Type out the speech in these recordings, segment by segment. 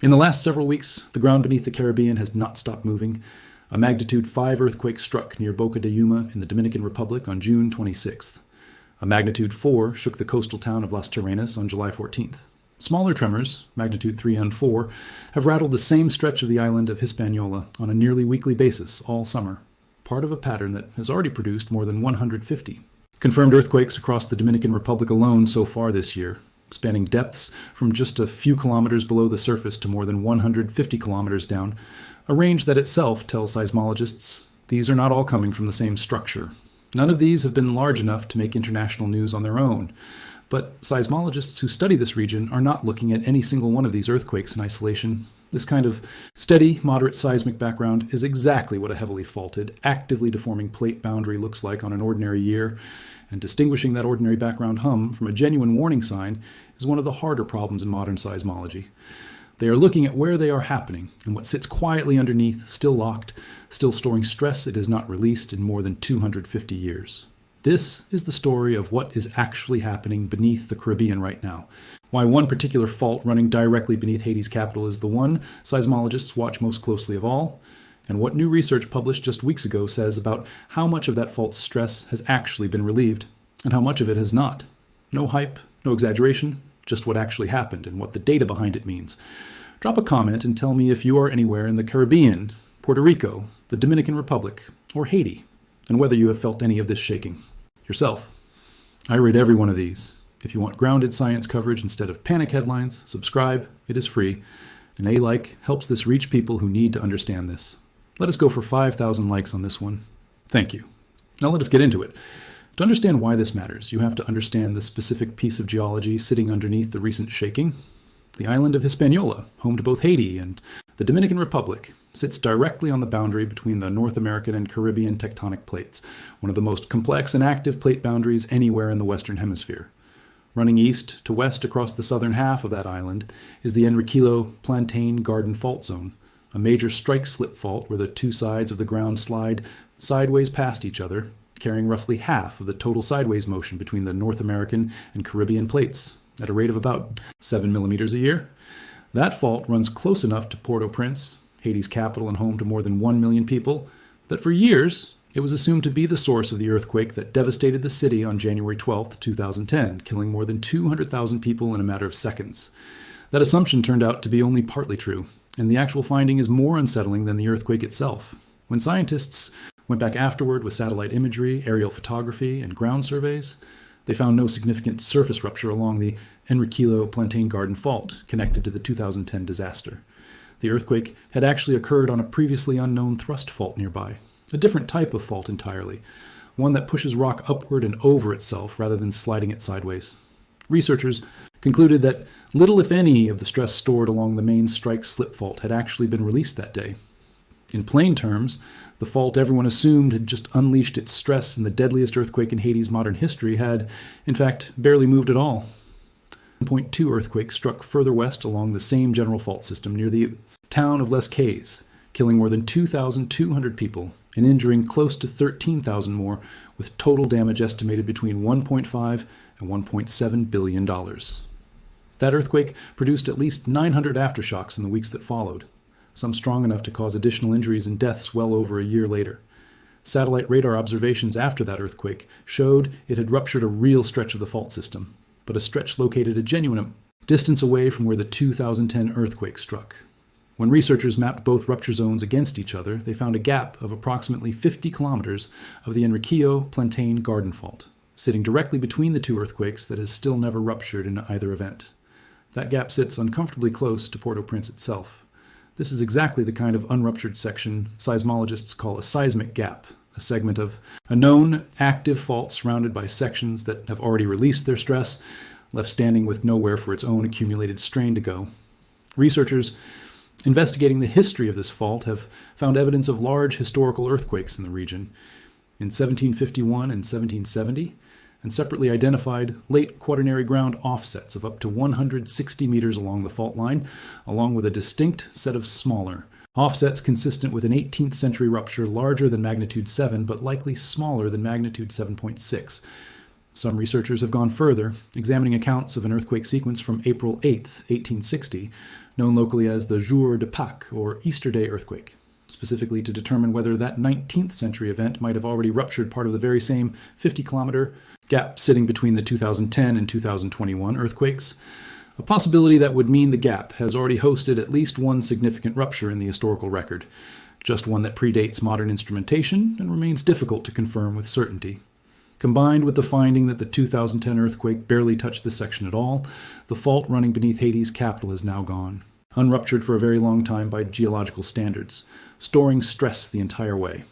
In the last several weeks, the ground beneath the Caribbean has not stopped moving. A magnitude 5 earthquake struck near Boca de Yuma in the Dominican Republic on June 26th. A magnitude 4 shook the coastal town of Las Terrenas on July 14th. Smaller tremors, magnitude 3 and 4, have rattled the same stretch of the island of Hispaniola on a nearly weekly basis all summer, part of a pattern that has already produced more than 150. Confirmed earthquakes across the Dominican Republic alone so far this year, spanning depths from just a few kilometers below the surface to more than 150 kilometers down, a range that itself tells seismologists these are not all coming from the same structure. None of these have been large enough to make international news on their own. But seismologists who study this region are not looking at any single one of these earthquakes in isolation. This kind of steady, moderate seismic background is exactly what a heavily faulted, actively deforming plate boundary looks like on an ordinary year, and distinguishing that ordinary background hum from a genuine warning sign is one of the harder problems in modern seismology. They are looking at where they are happening and what sits quietly underneath, still locked, still storing stress it has not released in more than 250 years. This is the story of what is actually happening beneath the Caribbean right now. Why one particular fault running directly beneath Haiti's capital is the one seismologists watch most closely of all, and what new research published just weeks ago says about how much of that fault's stress has actually been relieved, and how much of it has not. No hype, no exaggeration, just what actually happened and what the data behind it means. Drop a comment and tell me if you are anywhere in the Caribbean, Puerto Rico, the Dominican Republic, or Haiti, and whether you have felt any of this shaking yourself. I read every one of these. If you want grounded science coverage instead of panic headlines, subscribe. It is free. And a like helps this reach people who need to understand this. Let us go for 5,000 likes on this one. Thank you. Now let us get into it. To understand why this matters, you have to understand the specific piece of geology sitting underneath the recent shaking. The island of Hispaniola, home to both Haiti and the Dominican Republic, sits directly on the boundary between the North American and Caribbean tectonic plates, one of the most complex and active plate boundaries anywhere in the Western Hemisphere. Running east to west across the southern half of that island is the Enriquillo Plantain Garden Fault Zone, a major strike-slip fault where the two sides of the ground slide sideways past each other, carrying roughly half of the total sideways motion between the North American and Caribbean plates, at a rate of about 7 millimeters a year. That fault runs close enough to Port-au-Prince, Haiti's capital and home to more than 1 million people, that for years it was assumed to be the source of the earthquake that devastated the city on January 12, 2010, killing more than 200,000 people in a matter of seconds. That assumption turned out to be only partly true, and the actual finding is more unsettling than the earthquake itself. When scientists went back afterward with satellite imagery, aerial photography, and ground surveys, they found no significant surface rupture along the Enriquillo Plantain Garden Fault connected to the 2010 disaster. The earthquake had actually occurred on a previously unknown thrust fault nearby, a different type of fault entirely, one that pushes rock upward and over itself rather than sliding it sideways. Researchers concluded that little, if any, of the stress stored along the main strike-slip fault had actually been released that day. In plain terms, the fault everyone assumed had just unleashed its stress in the deadliest earthquake in Haiti's modern history had, in fact, barely moved at all. 1.2 earthquake struck further west along the same general fault system near the town of Les Cayes, killing more than 2,200 people and injuring close to 13,000 more, with total damage estimated between $1.5 and $1.7 billion. That earthquake produced at least 900 aftershocks in the weeks that followed, some strong enough to cause additional injuries and deaths well over a year later. Satellite radar observations after that earthquake showed it had ruptured a real stretch of the fault system, but a stretch located a genuine distance away from where the 2010 earthquake struck. When researchers mapped both rupture zones against each other, they found a gap of approximately 50 kilometers of the Enriquillo Plantain Garden Fault, sitting directly between the two earthquakes that has still never ruptured in either event. That gap sits uncomfortably close to Port-au-Prince itself. This is exactly the kind of unruptured section seismologists call a seismic gap, a segment of a known active fault surrounded by sections that have already released their stress, left standing with nowhere for its own accumulated strain to go. Researchers investigating the history of this fault have found evidence of large historical earthquakes in the region in 1751 and 1770, and separately identified late quaternary ground offsets of up to 160 meters along the fault line, along with a distinct set of smaller offsets consistent with an 18th century rupture larger than magnitude 7 but likely smaller than magnitude 7.6. Some researchers have gone further, examining accounts of an earthquake sequence from April 8, 1860, known locally as the Jour de Pâques, or Easter Day earthquake, specifically to determine whether that 19th century event might have already ruptured part of the very same 50-kilometer gap sitting between the 2010 and 2021 earthquakes, a possibility that would mean the gap has already hosted at least one significant rupture in the historical record, just one that predates modern instrumentation and remains difficult to confirm with certainty. Combined with the finding that the 2010 earthquake barely touched this section at all, the fault running beneath Haiti's capital is now gone, unruptured for a very long time by geological standards, storing stress the entire way.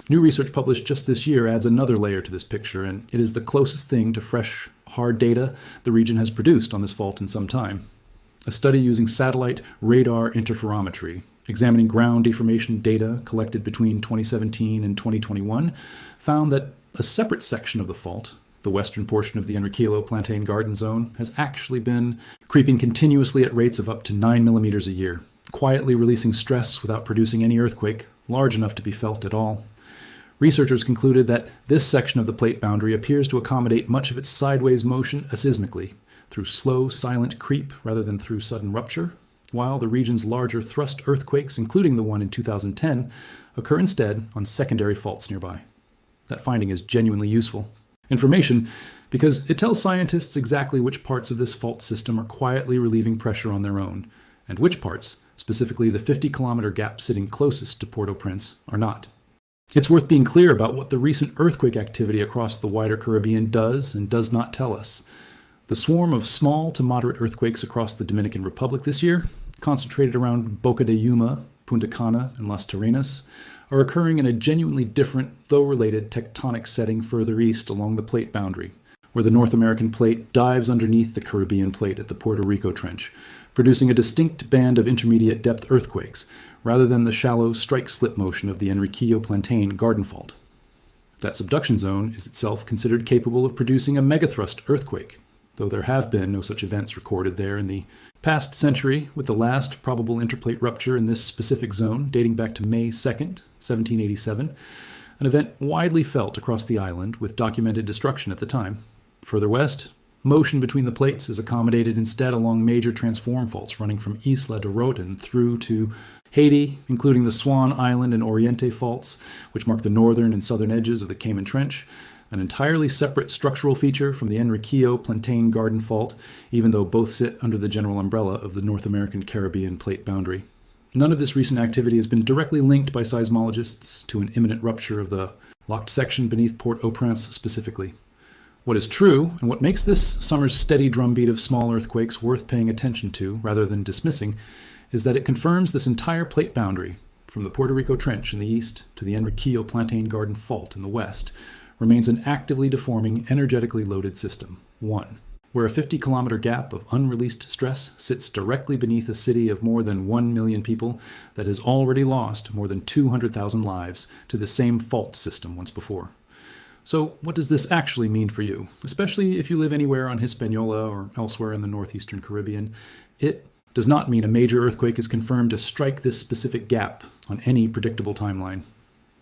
New research published just this year adds another layer to this picture, and it is the closest thing to fresh, hard data the region has produced on this fault in some time. A study using satellite radar interferometry, examining ground deformation data collected between 2017 and 2021, found that a separate section of the fault, the western portion of the Enriquillo Plantain Garden Zone, has actually been creeping continuously at rates of up to 9 millimeters a year, quietly releasing stress without producing any earthquake large enough to be felt at all. Researchers concluded that this section of the plate boundary appears to accommodate much of its sideways motion seismically, through slow, silent creep rather than through sudden rupture, while the region's larger thrust earthquakes, including the one in 2010, occur instead on secondary faults nearby. That finding is genuinely useful information because it tells scientists exactly which parts of this fault system are quietly relieving pressure on their own, and which parts, specifically the 50-kilometer gap sitting closest to Port-au-Prince, are not. It's worth being clear about what the recent earthquake activity across the wider Caribbean does and does not tell us. The swarm of small to moderate earthquakes across the Dominican Republic this year, concentrated around Boca de Yuma, Punta Cana, and Las Terrenas, are occurring in a genuinely different, though related, tectonic setting further east along the plate boundary, where the North American plate dives underneath the Caribbean plate at the Puerto Rico Trench, producing a distinct band of intermediate depth earthquakes, rather than the shallow strike-slip motion of the Enriquillo Plantain Garden Fault. That subduction zone is itself considered capable of producing a megathrust earthquake, though there have been no such events recorded there in the past century, with the last probable interplate rupture in this specific zone dating back to May 2nd, 1787, an event widely felt across the island with documented destruction at the time. Further west, motion between the plates is accommodated instead along major transform faults running from Isla de Roten through to Haiti, including the Swan Island and Oriente faults, which mark the northern and southern edges of the Cayman Trench, an entirely separate structural feature from the Enriquillo Plantain Garden Fault, even though both sit under the general umbrella of the North American Caribbean plate boundary. None of this recent activity has been directly linked by seismologists to an imminent rupture of the locked section beneath Port-au-Prince specifically. What is true, and what makes this summer's steady drumbeat of small earthquakes worth paying attention to rather than dismissing, is that it confirms this entire plate boundary, from the Puerto Rico Trench in the east to the Enriquillo Plantain Garden Fault in the west, remains an actively deforming, energetically loaded system. One, where a 50-kilometer gap of unreleased stress sits directly beneath a city of more than 1 million people that has already lost more than 200,000 lives to the same fault system once before. So what does this actually mean for you, especially if you live anywhere on Hispaniola or elsewhere in the northeastern Caribbean? It does not mean a major earthquake is confirmed to strike this specific gap on any predictable timeline.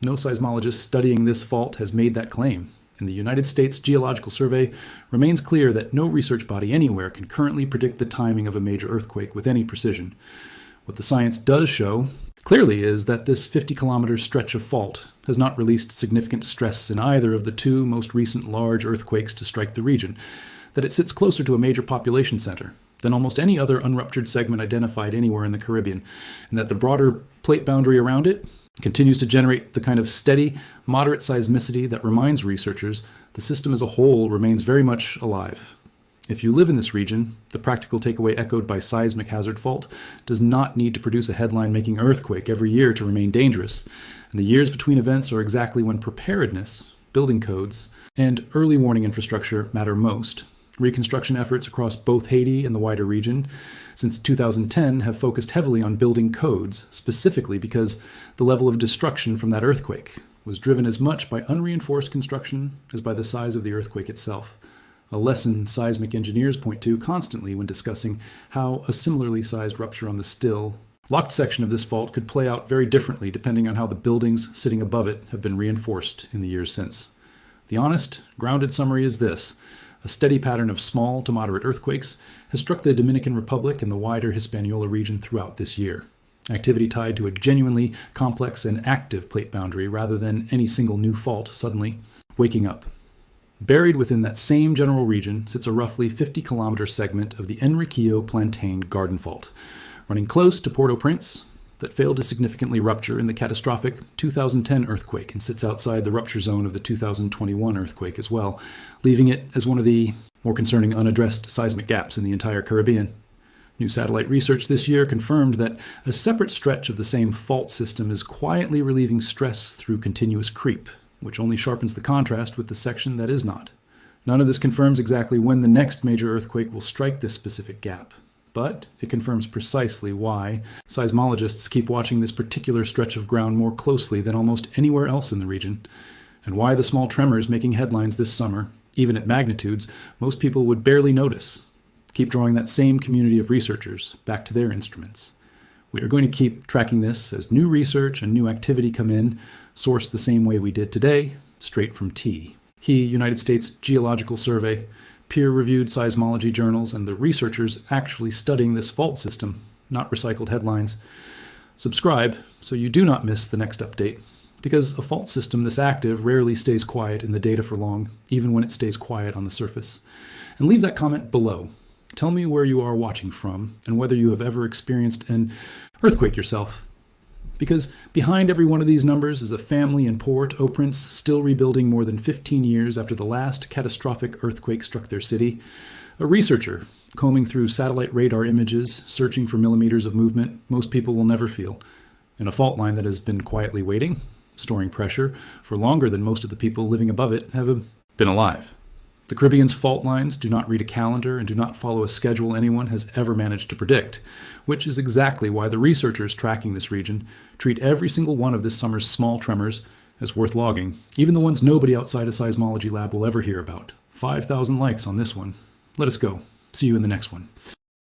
No seismologist studying this fault has made that claim, and the United States Geological Survey remains clear that no research body anywhere can currently predict the timing of a major earthquake with any precision. What the science does show clearly is that this 50-kilometer stretch of fault has not released significant stress in either of the two most recent large earthquakes to strike the region, that it sits closer to a major population center than almost any other unruptured segment identified anywhere in the Caribbean, and that the broader plate boundary around it continues to generate the kind of steady, moderate seismicity that reminds researchers the system as a whole remains very much alive. If you live in this region, the practical takeaway echoed by seismic hazard fault does not need to produce a headline-making earthquake every year to remain dangerous, and the years between events are exactly when preparedness, building codes, and early warning infrastructure matter most. Reconstruction efforts across both Haiti and the wider region since 2010 have focused heavily on building codes, specifically because the level of destruction from that earthquake was driven as much by unreinforced construction as by the size of the earthquake itself, a lesson seismic engineers point to constantly when discussing how a similarly sized rupture on the still, locked section of this fault could play out very differently depending on how the buildings sitting above it have been reinforced in the years since. The honest, grounded summary is this. A steady pattern of small to moderate earthquakes has struck the Dominican Republic and the wider Hispaniola region throughout this year. Activity tied to a genuinely complex and active plate boundary rather than any single new fault suddenly waking up. Buried within that same general region sits a roughly 50-kilometer segment of the Enriquillo Plantain Garden Fault, running close to Port-au-Prince, that failed to significantly rupture in the catastrophic 2010 earthquake and sits outside the rupture zone of the 2021 earthquake as well, leaving it as one of the more concerning unaddressed seismic gaps in the entire Caribbean. New satellite research this year confirmed that a separate stretch of the same fault system is quietly relieving stress through continuous creep, which only sharpens the contrast with the section that is not. None of this confirms exactly when the next major earthquake will strike this specific gap, but it confirms precisely why seismologists keep watching this particular stretch of ground more closely than almost anywhere else in the region, and why the small tremors making headlines this summer, even at magnitudes, most people would barely notice. Keep drawing that same community of researchers back to their instruments. We are going to keep tracking this as new research and new activity come in, sourced the same way we did today, straight from T. United States Geological Survey, peer-reviewed seismology journals, and the researchers actually studying this fault system, not recycled headlines. Subscribe so you do not miss the next update, because a fault system this active rarely stays quiet in the data for long, even when it stays quiet on the surface. And leave that comment below. Tell me where you are watching from, and whether you have ever experienced an earthquake yourself. Because behind every one of these numbers is a family in Port-au-Prince still rebuilding more than 15 years after the last catastrophic earthquake struck their city. A researcher combing through satellite radar images, searching for millimeters of movement most people will never feel. And a fault line that has been quietly waiting, storing pressure, for longer than most of the people living above it have been alive. The Caribbean's fault lines do not read a calendar and do not follow a schedule anyone has ever managed to predict, which is exactly why the researchers tracking this region treat every single one of this summer's small tremors as worth logging, even the ones nobody outside a seismology lab will ever hear about. 5,000 likes on this one. Let us go. See you in the next one.